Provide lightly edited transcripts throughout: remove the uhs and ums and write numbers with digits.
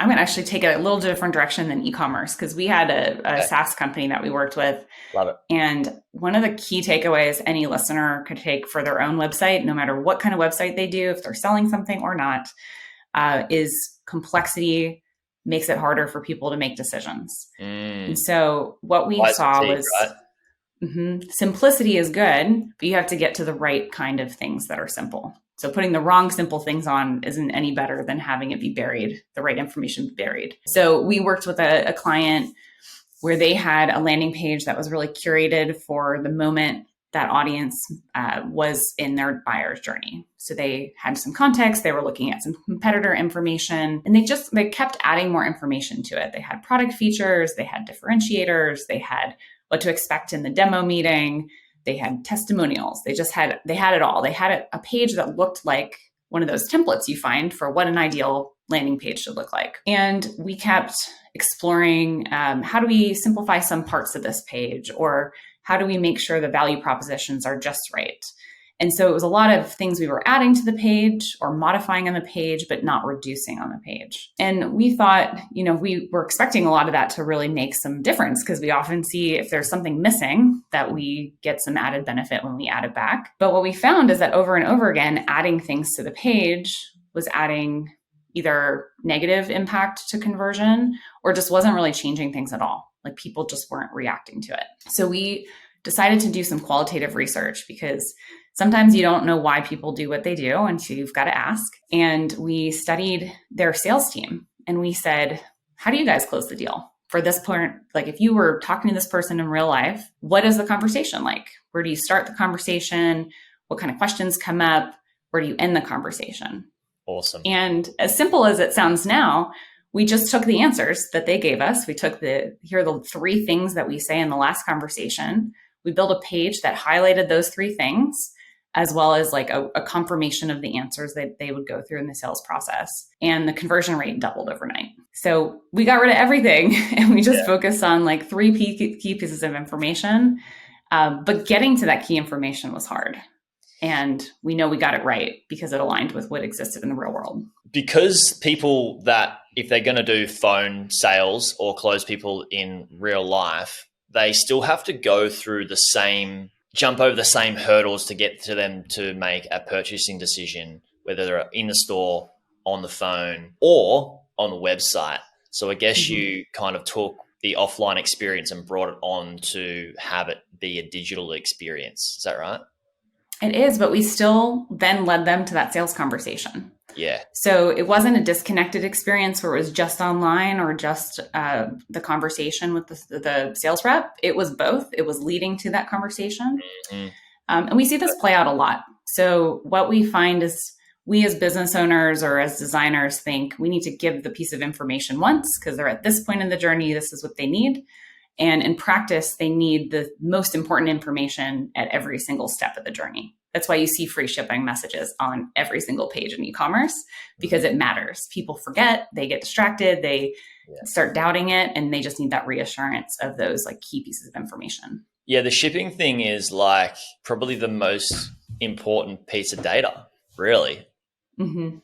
I'm going to actually take it a little different direction than e-commerce because we had a Okay. SaaS company that we worked with. Love it. And one of the key takeaways any listener could take for their own website, no matter what kind of website they do, if they're selling something or not, is complexity makes it harder for people to make decisions. And Mm. so what we Wise saw teeth, was right? simplicity is good, but you have to get to the right kind of things that are simple. So putting the wrong simple things on isn't any better than having it be buried, the right information buried. So we worked with a client where they had a landing page that was really curated for the moment that audience was in their buyer's journey. So they had some context, they were looking at some competitor information, and they kept adding more information to it. They had product features, they had differentiators, they had what to expect in the demo meeting, they had testimonials. They had it all. They had a page that looked like one of those templates you find for what an ideal landing page should look like. And we kept exploring how do we simplify some parts of this page, or how do we make sure the value propositions are just right? And so it was a lot of things we were adding to the page or modifying on the page, but not reducing on the page. And we thought, we were expecting a lot of that to really make some difference because we often see if there's something missing that we get some added benefit when we add it back. But what we found is that over and over again, adding things to the page was adding either negative impact to conversion or just wasn't really changing things at all. Like people just weren't reacting to it. So we decided to do some qualitative research because sometimes you don't know why people do what they do, and so you've got to ask. And we studied their sales team and we said, how do you guys close the deal? For this point, like if you were talking to this person in real life, what is the conversation like? Where do you start the conversation? What kind of questions come up? Where do you end the conversation? Awesome. And as simple as it sounds now, we just took the answers that they gave us. We took here are the 3 things that we say in the last conversation. We built a page that highlighted those 3 things, as well as like a confirmation of the answers that they would go through in the sales process. And the conversion rate doubled overnight. So we got rid of everything and we just focused on like 3 key pieces of information. But getting to that key information was hard. And we know we got it right because it aligned with what existed in the real world. Because people that if they're going to do phone sales or close people in real life, they still have to go through jump over the same hurdles to get to them to make a purchasing decision, whether they're in the store, on the phone, or on the website. So I guess you kind of took the offline experience and brought it on to have it be a digital experience. Is that right? It is, but we still then led them to that sales conversation. Yeah. So it wasn't a disconnected experience where it was just online or just the conversation with the sales rep. It was both. It was leading to that conversation. Mm-hmm. And we see this play out a lot. So what we find is we as business owners or as designers think we need to give the piece of information once because they're at this point in the journey. This is what they need. And in practice, they need the most important information at every single step of the journey. That's why you see free shipping messages on every single page in e-commerce because it matters. People forget, they get distracted, they start doubting it, and they just need that reassurance of those like key pieces of information. Yeah, the shipping thing is like probably the most important piece of data, really. Mm-hmm.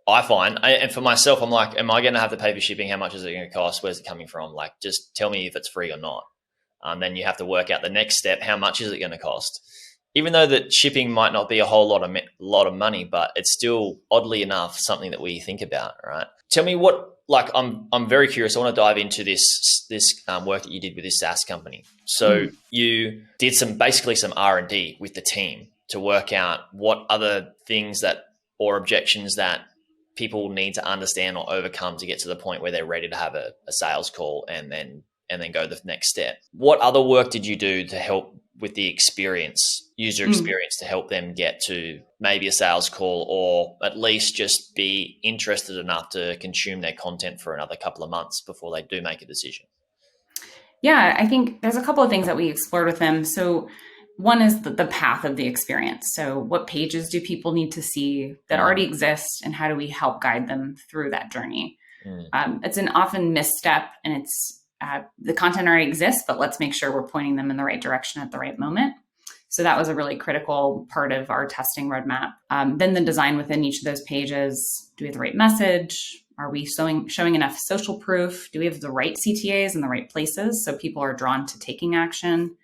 I find, and for myself, I'm like, am I going to have to pay for shipping? How much is it going to cost? Where's it coming from? Like, just tell me if it's free or not. Then you have to work out the next step. How much is it going to cost? Even though that shipping might not be a whole lot of money, but it's still oddly enough something that we think about, right? Tell me what, like, I'm very curious. I want to dive into this work that you did with this SaaS company. So you did basically some R&D with the team to work out what other things or objections that people need to understand or overcome to get to the point where they're ready to have a sales call and then go the next step. What other work did you do to help with the user experience to help them get to maybe a sales call or at least just be interested enough to consume their content for another couple of months before they do make a decision? Yeah, I think there's a couple of things that we explored with them. So one is the path of the experience. So what pages do people need to see that already exist, and how do we help guide them through that journey? It's an often misstep, and it's the content already exists, but let's make sure we're pointing them in the right direction at the right moment. So that was a really critical part of our testing roadmap. Then the design within each of those pages. Do we have the right message? Are we showing enough social proof? Do we have the right CTAs in the right places so people are drawn to taking action?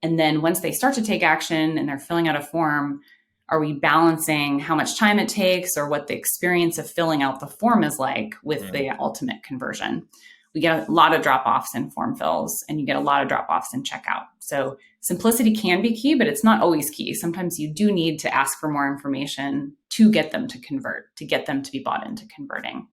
And then once they start to take action and they're filling out a form, are we balancing how much time it takes or what the experience of filling out the form is like with the ultimate conversion? We get a lot of drop-offs in form fills, and you get a lot of drop-offs in checkout. So simplicity can be key, but it's not always key. Sometimes you do need to ask for more information to get them to convert, to get them to be bought into converting.